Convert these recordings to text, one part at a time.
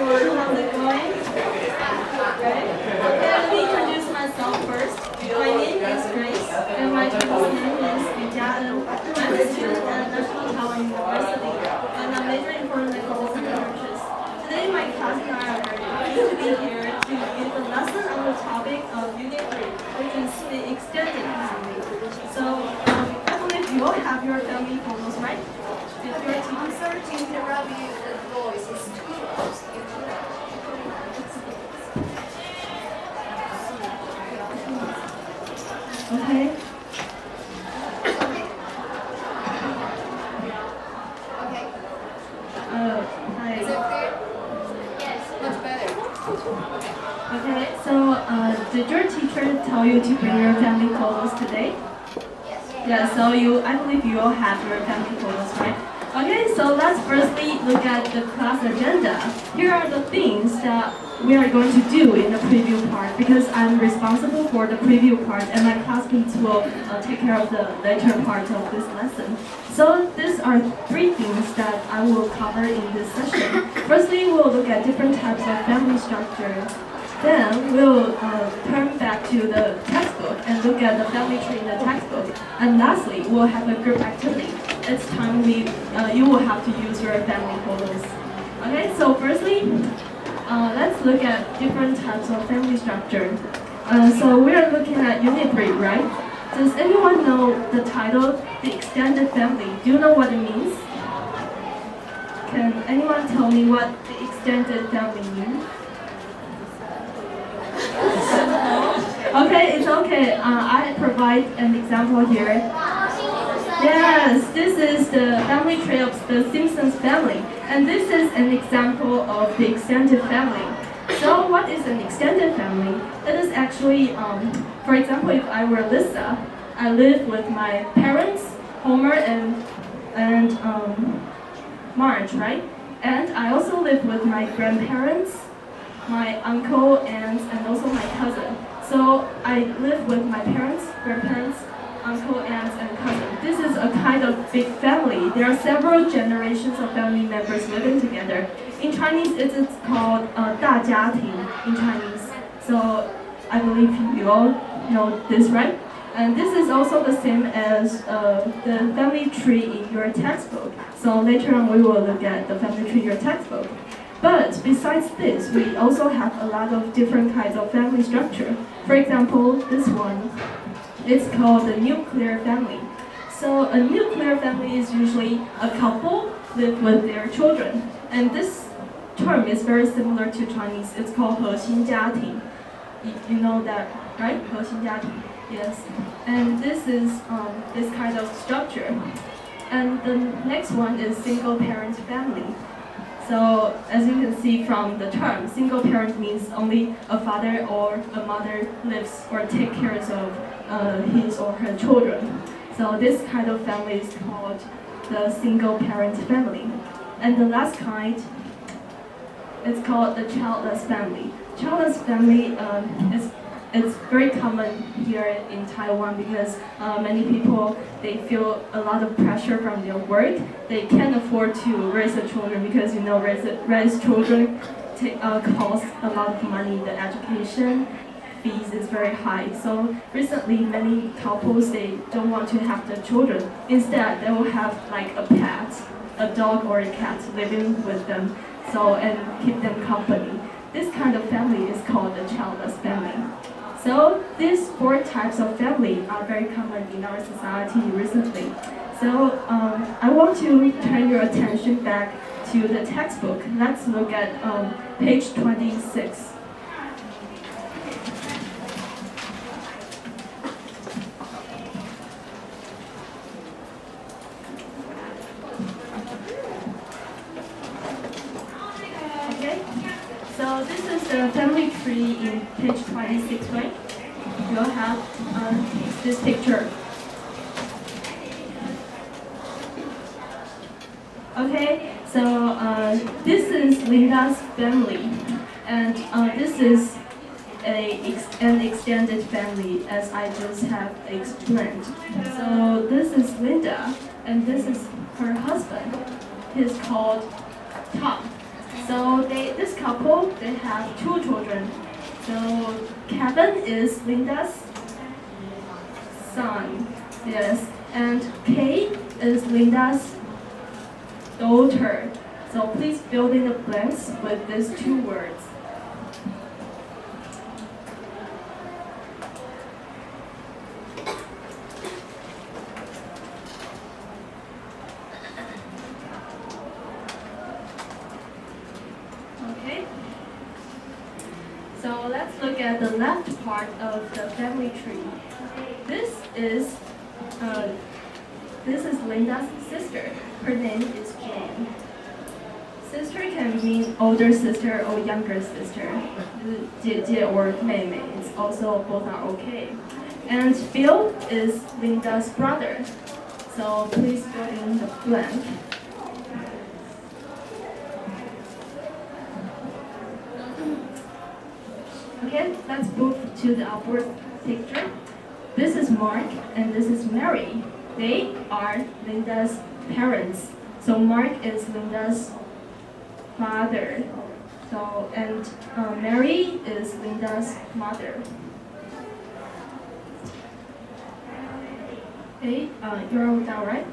How's it going? Great. Okay, let me introduce myself first. My name is Grace, and my Chinese name is Yu Jiaen. I'm a student at National Taiwan University, and I'm majoring in foreign languages and churches. Today, my class and I are very happy to be here to give a lesson on the topic of Unit 3, which is the extended family. So, I believe you all have your family photos, right? I'm sorry to interrupt you. The voice is too close. Okay. Okay. Hi. Is it clear? Yes. Much better. Okay, so did your teacher tell you to bring your family photos today? Yes. Yeah, so I believe you all have your family photos, right? Okay, so let's firstly look at the class agenda. Here are the things that we are going to do in the preview part because I'm responsible for the preview part and my classmates will take care of the later part of this lesson. So these are three things that I will cover in this session. Firstly, we'll look at different types of family structure. Then we'll turn back to the textbook and look at the family tree in the textbook. And lastly, we'll have a group activity. It's time you will have to use your family photos. Okay, so firstly, let's look at different types of family structure. So we are looking at Unit 3, right? Does anyone know the title, The Extended Family? Do you know what it means? Can anyone tell me what the extended family means? Okay, it's okay. I provide an example here. Yes, this is the family tree of the Simpsons family, and this is an example of the extended family. So what is an extended family? It is actually, for example, if I were Lisa, I live with my parents, Homer and Marge, right? And I also live with my grandparents, my uncle, and also my cousin. So I live with my parents, grandparents, uncle, aunt, and cousin. This is a kind of big family. There are several generations of family members living together. In Chinese, it is called 大家庭 in Chinese. So I believe you all know this, right? And this is also the same as the family tree in your textbook. So later on, we will look at the family tree in your textbook. But besides this, we also have a lot of different kinds of family structure. For example, this one. It's called the nuclear family. So a nuclear family is usually a couple live with their children. And this term is very similar to Chinese. It's called 核心家庭. You know that, right? 核心家庭. Yes. And this is this kind of structure. And the next one is single parent family. So as you can see from the term, single parent means only a father or a mother lives or takes care of his or her children. So this kind of family is called the single parent family. And the last kind is called the childless family. Childless family it's very common here in Taiwan because many people, they feel a lot of pressure from their work. They can't afford to raise the children because raise children costs a lot of money. The education fees is very high. So recently, many couples, they don't want to have the children. Instead, they will have like a pet, a dog or a cat living with them, and keep them company. This kind of family is called the childless family. So these four types of family are very common in our society recently. So I want to turn your attention back to the textbook. Let's look at page 26. Okay, so this is the family tree in page 26, right? You'll have this picture. Okay, so this is Linda's family, and this is an extended family, as I just have explained. So this is Linda, and this is her husband. He's called Tom. So this couple, they have 2 children. So Kevin is Linda's son, yes, and Kate is Linda's daughter. So please fill in the blanks with these 2 words. Okay. So let's look at the left part of the family tree. This is Linda's sister. Her name is Jane. Sister can mean older sister or younger sister. 姐姐 or 妹妹. It's also both are okay. And Bill is Linda's brother. So please fill in the blank. Okay, let's move to the upward picture. This is Mark and this is Mary. They are Linda's parents. So Mark is Linda's father. So and Mary is Linda's mother. Okay, you're all down, right?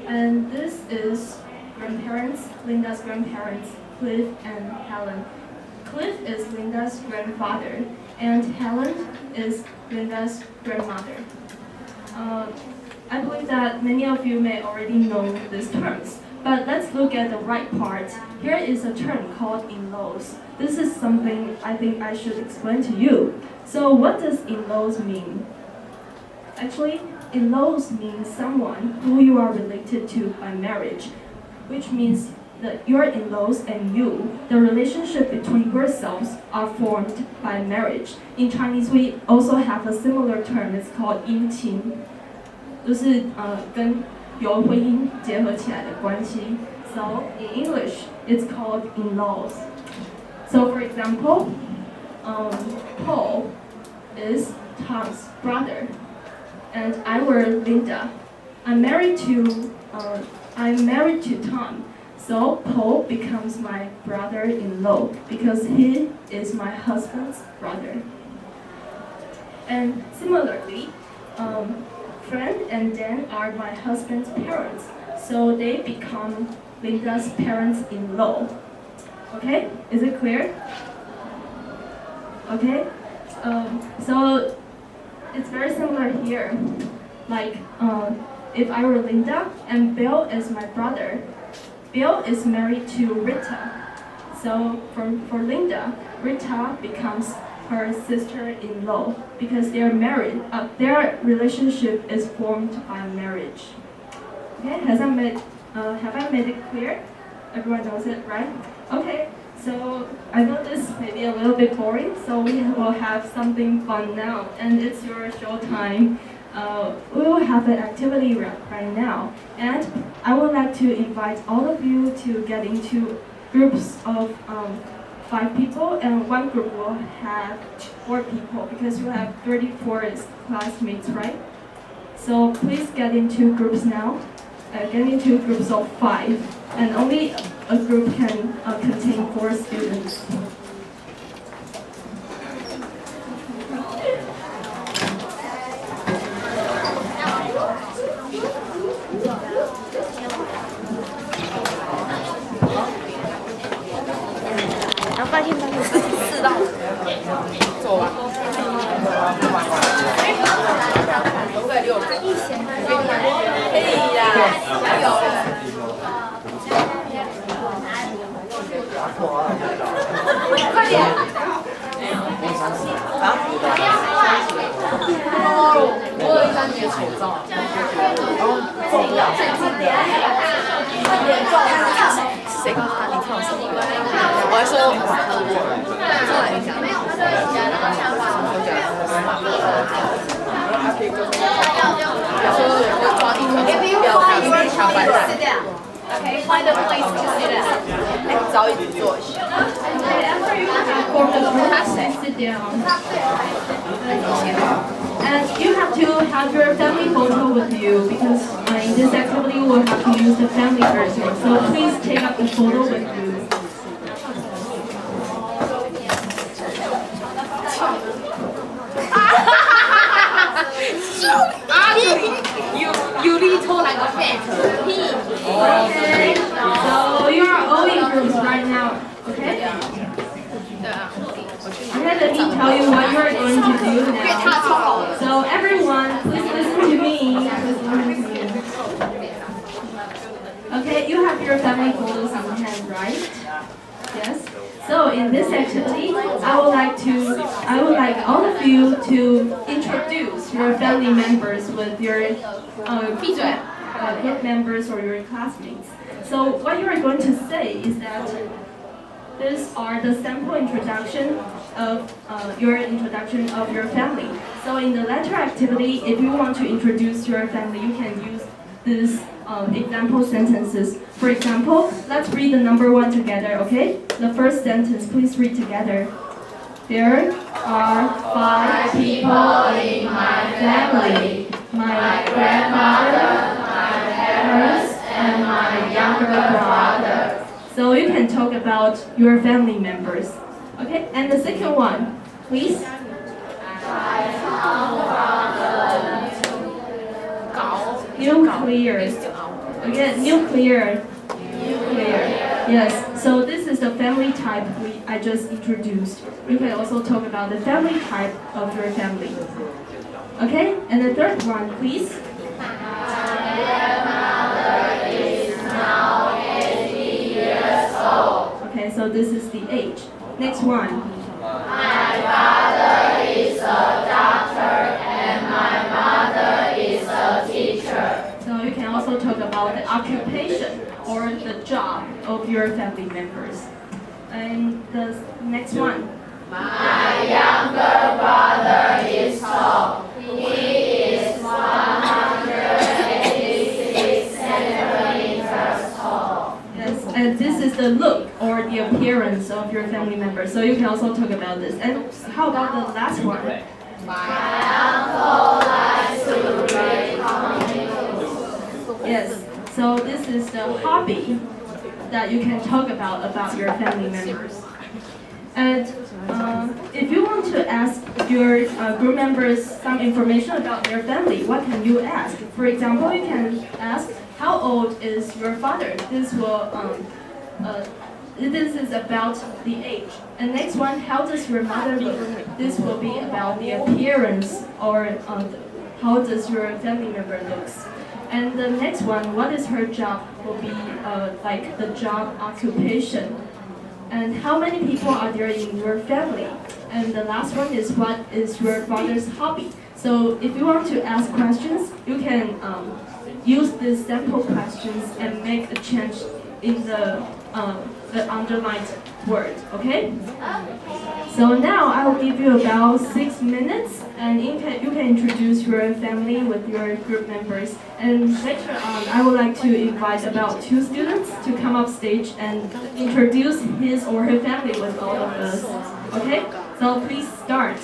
And this is grandparents, Linda's grandparents, Cliff and Helen. Cliff is Linda's grandfather, and Helen is Linda's grandmother. I believe that many of you may already know these terms, but let's look at the right part. Here is a term called in-laws. This is something I think I should explain to you. So what does in-laws mean? Actually, in-laws means someone who you are related to by marriage, which means that your in-laws and you, the relationship between yourselves are formed by marriage. In Chinese, we also have a similar term. It's called 姻亲，就是跟由婚姻结合起来的关系。So in English, it's called in-laws. So for example, Paul is Tom's brother, and I were Linda. I'm married to Tom. So Paul becomes my brother-in-law because he is my husband's brother. And similarly, Fred and Dan are my husband's parents, so they become Linda's parents-in-law. Okay, is it clear? Okay, so it's very similar here. Like if I were Linda and Bill is my brother, Bill is married to Rita. So for Linda, Rita becomes her sister-in-law because they are married. Their relationship is formed by marriage. Okay, have I made it clear? Everyone knows it, right? Okay, so I know this may be a little bit boring, so we will have something fun now, and it's your show time. We will have an activity right now, and I would like to invite all of you to get into groups of 5 people, and one group will have 4 people because you have 34 classmates, right? So please get into groups now. Get into groups of 5, and only a group can contain 4 students. Okay, find a place to sit down. After you have formed a group, sit down. And you have to have your family photo with you because in this activity we'll have to use the family version. So please take up the photo with you. Okay, let me tell you what you're going to do now. So everyone, please listen to me. Okay, you have your family photos in hand, right? Yes. So in this activity, I would like all of you to introduce your family members with your group members or your classmates. So what you are going to say is that these are the sample introduction of your family. So in the latter activity, if you want to introduce your family, you can use these example sentences. For example, let's read the number 1 together, okay? The first sentence, please read together. There are 5 people in my family. My grandmother, my parents, and my younger brother. So you can talk about your family members. Okay, and the second one, please. Nuclear. Again, nuclear. Yes, so this is the family type I just introduced. You can also talk about the family type of your family. Okay, and the third one, please. My grandmother is now 80 years old. Okay, so this is the age. Next one. My father is a doctor and my mother is a teacher. So you can also talk about the occupation or the job of your family members. And the next one. My younger brother is tall. He is 186 centimeters tall. Yes, and this is the look or the appearance of your family member. So you can also talk about this. And how about the last one? My uncle likes to read comics. Yes, so this is the hobby that you can talk about your family members. And if you want to ask your group members some information about their family, what can you ask? For example, you can ask, how old is your father? This is about the age. And next one, how does your mother look? This will be about the appearance or how does your family member looks. And the next one, what is her job? Will be like the job occupation. And how many people are there in your family? And the last one is, what is your father's hobby? So if you want to ask questions, you can use these sample questions and make a change in the underlined word, okay? So now I will give you about 6 minutes, and you can introduce your family with your group members. And later on, I would like to invite about 2 students to come up stage and introduce his or her family with all of us. Okay? So please start.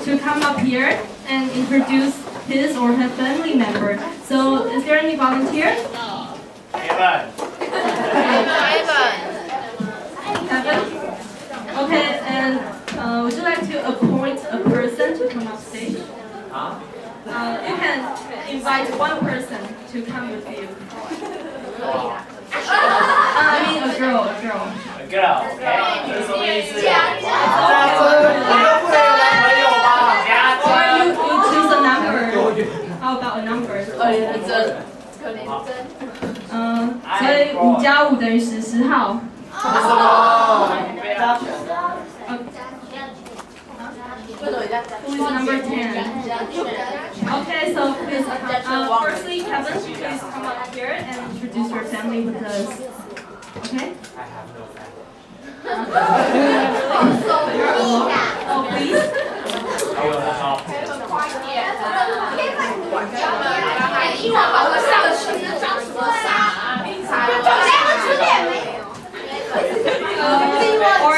to come up here and introduce his or her family member. So, is there any volunteer? Kevin. Kevin? Okay, and would you like to appoint a person to come up stage? Huh? You can invite one person to come with you. I mean a girl. A girl, okay? 这是什么意思？Or you choose a number. How about a number? 所以5+5等于10号。为什么？加权的。Who is number 10? Okay, so please, firstly, Kevin, please come up here and introduce your family with us. Okay? I have no family. Oh, please. 还有呢？好。Or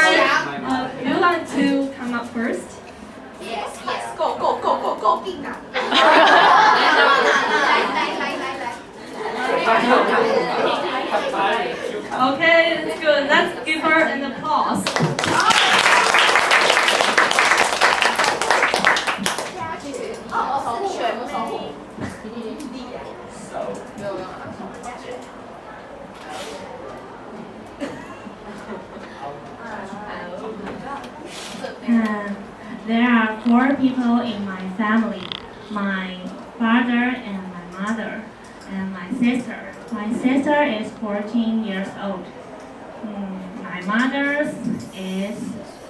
you like to come up first? Yes, go. Okay, that's good. Let's give her an applause. There are 4 people in my family. My father and my mother and my sister. My sister is 14 years old. My mother is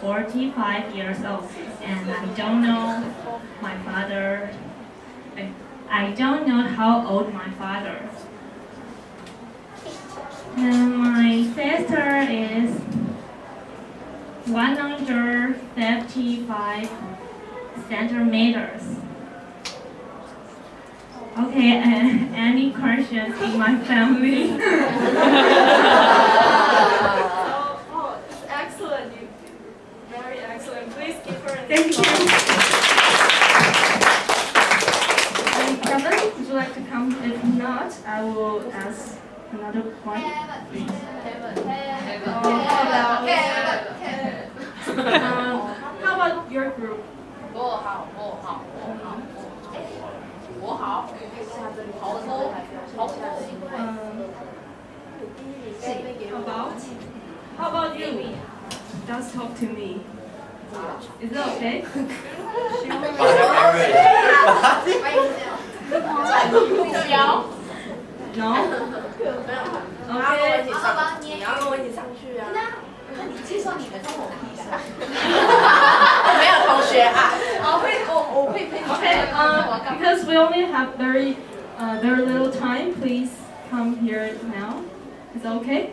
45 years old, and I don't know my father. I don't know how old my father. And my sister is 155 centimeters. Okay, any questions in my family? Oh, excellent. Very excellent. Please give her an Thank you. And Kevin, would you like to come? If not, I will ask another one. How about your group? 我好。How about you? Just talk to me. Is it okay? No? Okay. 你要跟我一起上去啊？那你介绍你的跟我比赛。没有同学啊。我会陪你。 Okay, because we only have very little time, please come here now. Is that okay?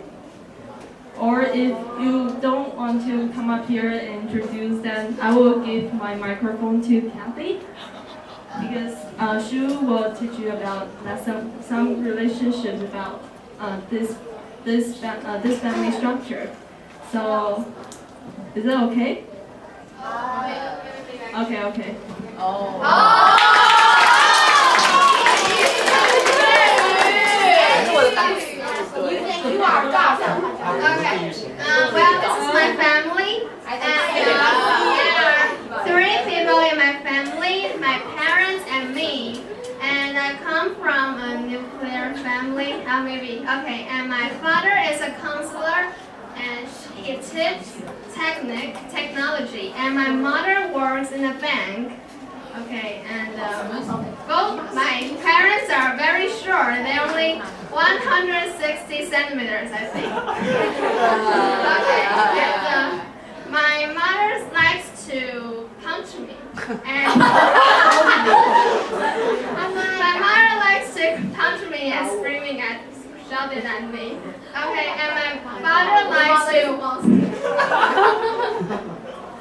Or if you don't want to come up here and introduce, then I will give my microphone to Cathy, because she will teach you about some relationships about this family structure. So, is that okay? Okay. You are God. Okay. Well, this is my family. And there are 3 people in my family, my parents and me. And I come from a nuclear family. Maybe. Okay. And my father is a counselor, and he teaches technology. And my mother works in a bank. Okay, and both my parents are very short. They're only 160 centimeters, I think. Okay, and my mother likes to punch me, and my mother likes to punch me and screaming shouting at me. Okay, and my father likes to.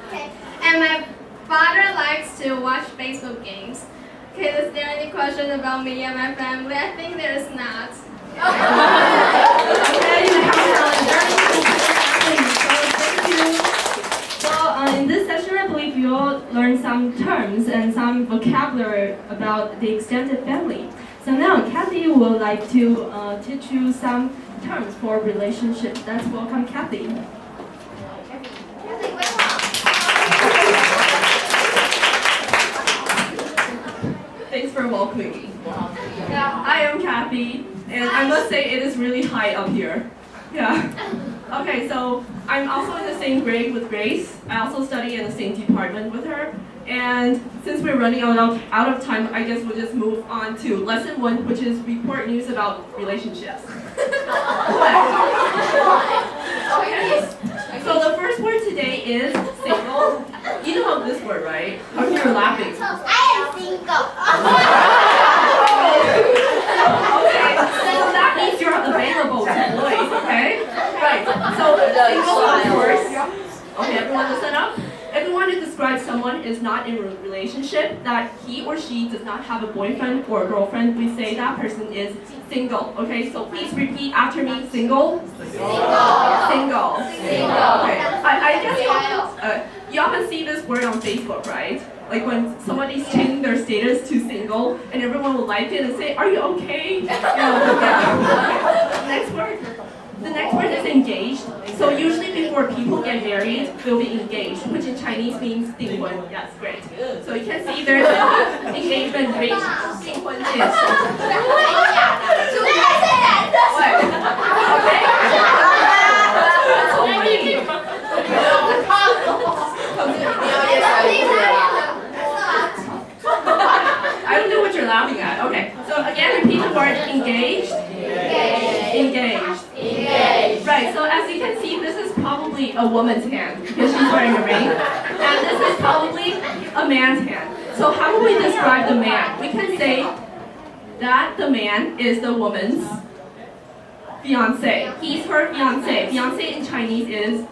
Okay, and my father likes to watch baseball games. Okay, is there any question about me and my family? I think there is not. Okay, you have very interesting. So thank you. So in this session, I believe you all learn some terms and some vocabulary about the extended family. So now Cathy would like to teach you some terms for relationships. Let's welcome Cathy. Thanks for welcoming me. I am Cathy, and I must say it is really high up here. Yeah. Okay, so I'm also in the same grade with Grace. I also study in the same department with her. And since we're running out of time, I guess we'll just move on to lesson 1, which is report news about relationships. Okay. So the first word today is single. You know this word, right? How come you're laughing? I am single. Okay, so that means you're available to boys, okay? Right, so single, of course. Okay, everyone listen up. If we want to describe someone is not in a relationship, that he or she does not have a boyfriend or a girlfriend, we say that person is single. Okay, so please repeat after me. Single? Single. Okay, I guess you often see this word on Facebook, right? Like when somebody's changing their status to single and everyone will like it and say, are you okay? Next word. The next word is engaged. So usually before people get married, they'll be engaged, which in Chinese means 订婚. Yes, great. So you can see there's an engagement rate. 订婚is. Okay. I don't know what you're laughing at. Okay. So again, repeat the word engaged. Engaged. Right, so as you can see, this is probably a woman's hand because she's wearing a ring. And this is probably a man's hand. So how do we describe the man? We can say that the man is the woman's fiance. He's her fiance. Fiance in Chinese is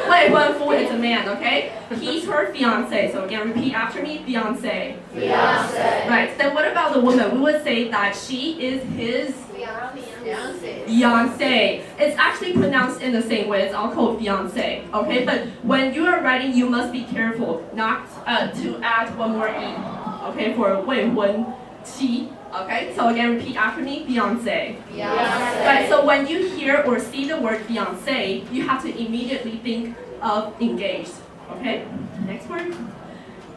未婚夫 is a man, okay? He's her fiance. So again, repeat after me, fiance. Right, then what about the woman? We would say that she is his fiance. It's actually pronounced in the same way. It's all called fiance, okay? But when you are writing, you must be careful not to add one more e, okay? For 未婚妻. Okay, so again, repeat after me, fiance. Right, so when you hear or see the word fiance, you have to immediately think of engaged. Okay, next word.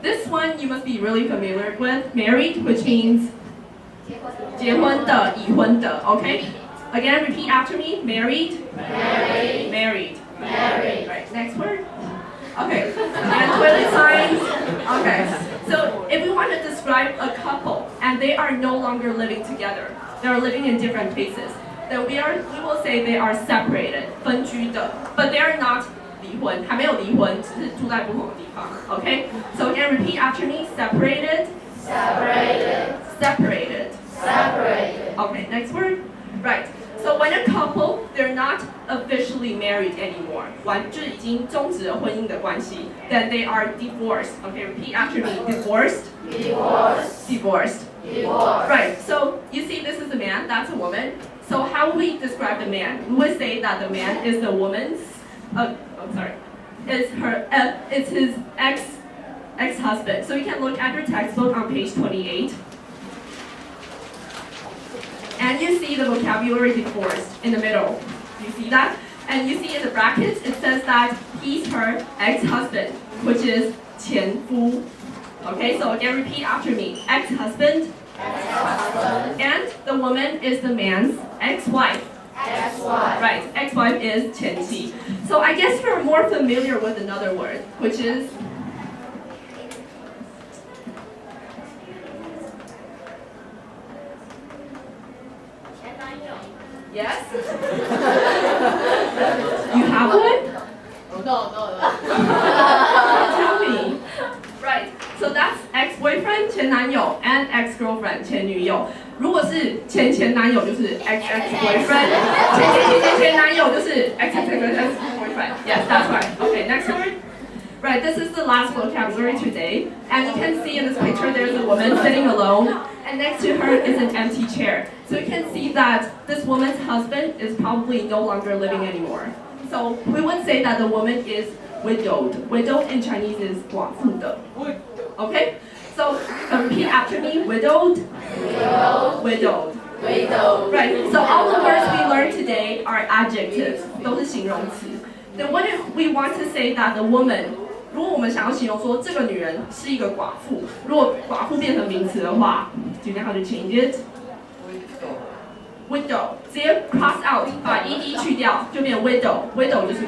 This one you must be really familiar with, married, which means 结婚的,已婚的, okay? Again, repeat after me, married. Married. Right, next word. Okay, and toilet signs. Okay, so if we want to describe a couple and they are no longer living together, they are living in different places, then we will say they are separated, 分居的, but they are not 离婚, 还没有离婚, 只是住在不同的地方. Okay, so again, repeat after me, separated. Okay, next word. Right. So when a couple, they're not officially married anymore, 就已经终止了婚姻的关系, then they are divorced. Okay, repeat after me. Divorced. Right, so you see this is a man, that's a woman. So how would we describe the man? We would say that the man is the woman's, it's his ex-husband. So you can look at your textbook on page 28. And you see the vocabulary divorced in the middle. You see that? And you see in the brackets, it says that he's her ex-husband, which is 前夫. Okay, so again, repeat after me. Ex-husband. And the woman is the man's ex-wife. Right, ex-wife is 前妻. So I guess you're more familiar with another word, which is yes? You have one? No. Tell me. Right, so that's ex-boyfriend 前男友 and ex-girlfriend 前女友. 如果是前男友就是 ex-boyfriend, 前男友就是 ex-boyfriend. Yes, that's right. Okay, next word. Right, this is the last vocabulary today. And you can see in this picture there's a woman sitting alone, and next to her is an empty chair. So you can see that this woman's husband is probably no longer living anymore. So we would say that the woman is widowed. Widowed in Chinese is 寡妇的. Okay? So repeat after me. Widowed. Widowed. Right. So all the words we learned today are adjectives. 都是形容词. Then what if we want to say that the woman? 如果我们想要形容说这个女人是一个寡妇，如果寡妇变成名词的话 do you know how to change it? Widow， 直接 cross out， 把 ed 去掉，就变 widow。widow 就是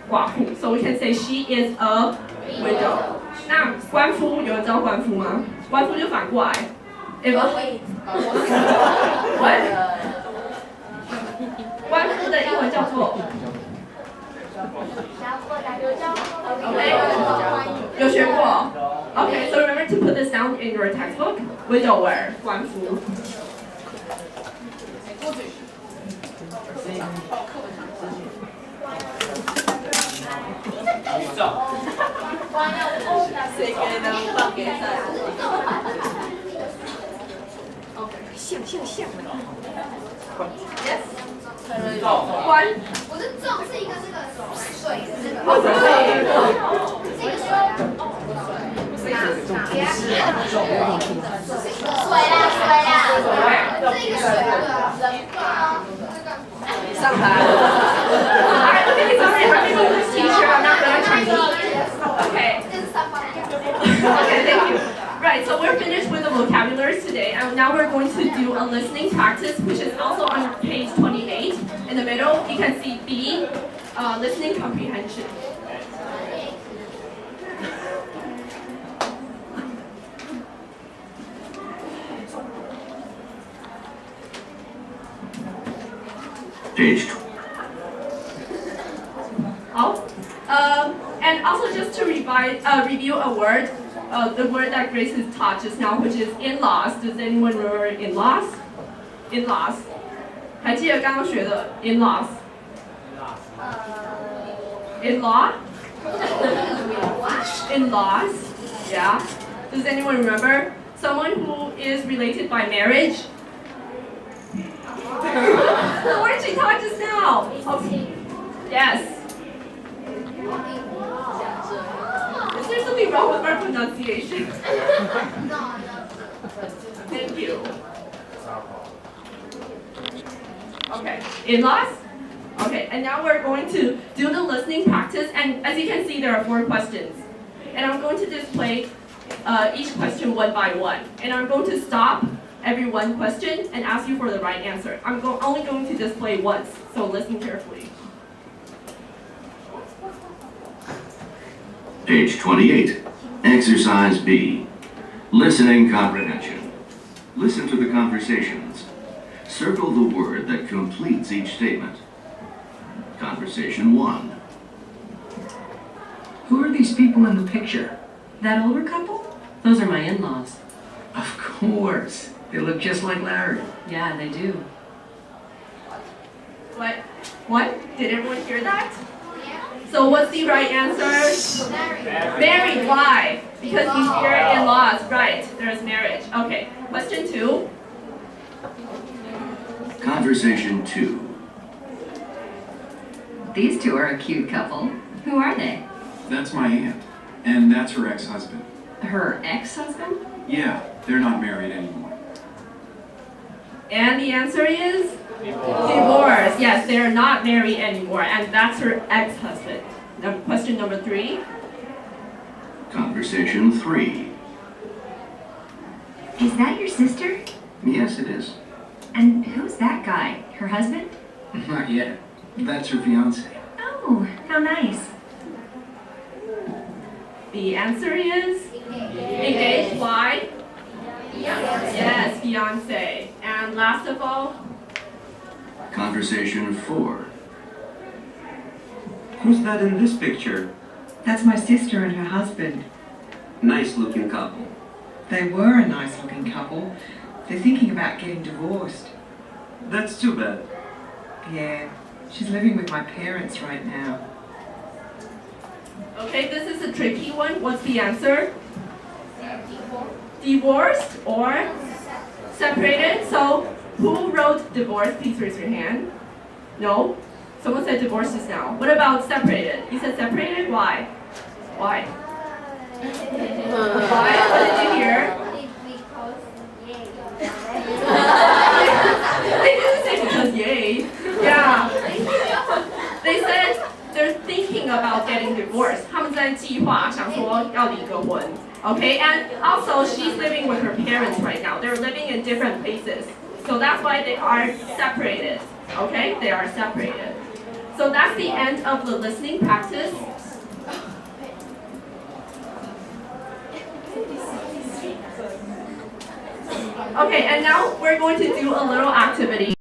寡妇 ，so we can say she is a widow。那官夫有人知道官夫吗？官夫就反过来 ，if a what？ 官夫的英文叫做 ，OK， 有学过 ？OK， so remember to put the sound in your textbook. Widower， 官夫。谁给能放给他？像的。Yes。官。我是重是一个这个水的这个。哦，对。是一个水啊。水啦，水啦。这个水啊。上台。Alright, okay, sorry, I'm the English teacher, I'm not learning Chinese. Okay. Okay, thank you. Right, so we're finished with the vocabularies today, and now we're going to do a listening practice, which is also on page 28. In the middle, you can see B, listening comprehension. Page 2. And also just to review a word, the word that Grace has taught just now, which is in-laws. Does anyone remember in-laws? In-laws. 还记得刚刚学的 in-laws? In-law? In-laws? Yeah. Does anyone remember? Someone who is related by marriage? The word she taught just now. Okay. Yes. Is there something wrong with our pronunciation? Thank you. Okay, in-laws? Okay, and now we're going to do the listening practice, and as you can see, there are 4 questions. And I'm going to display each question one by one. And I'm going to stop every one question and ask you for the right answer. I'm only going to display once, so listen carefully. Page 28. Exercise B. Listening comprehension. Listen to the conversations. Circle the word that completes each statement. Conversation 1. Who are these people in the picture? That older couple? Those are my in-laws. Of course. They look just like Larry. Yeah, they do. What? What? Did everyone hear that? So what's the right answer? Married. Why? Because you hear in-laws. Right. There's marriage. Okay. Question 2. Conversation 2. These two are a cute couple. Who are they? That's my aunt, and that's her ex-husband. Her ex-husband? Yeah, they're not married anymore. And the answer is? Divorce. Yes, they're not married anymore, and that's her ex-husband. Now, question number 3. Conversation 3. Is that your sister? Yes, it is. And who's that guy? Her husband? Not yet. That's her fiance. Oh, how nice. The answer is? Engaged. Why? Yes, fiance. And last of all? Conversation 4. Who's that in this picture? That's my sister and her husband. Nice looking couple. They were a nice looking couple. They're thinking about getting divorced. That's too bad. Yeah, she's living with my parents right now. Okay, this is a tricky one. What's the answer? Divorced or separated? So, who wrote divorce? Please raise your hand. No? Someone said divorced just now. What about separated? You said separated? Why? Why? Why? What did you hear? They didn't say because yay. Yeah. They said they're thinking about getting divorced. 他们在计划想说要离个婚. Okay, and also she's living with her parents right now. They're living in different places. So that's why they are separated. Okay, they are separated. So that's the end of the listening practice. Okay, and now we're going to do a little activity.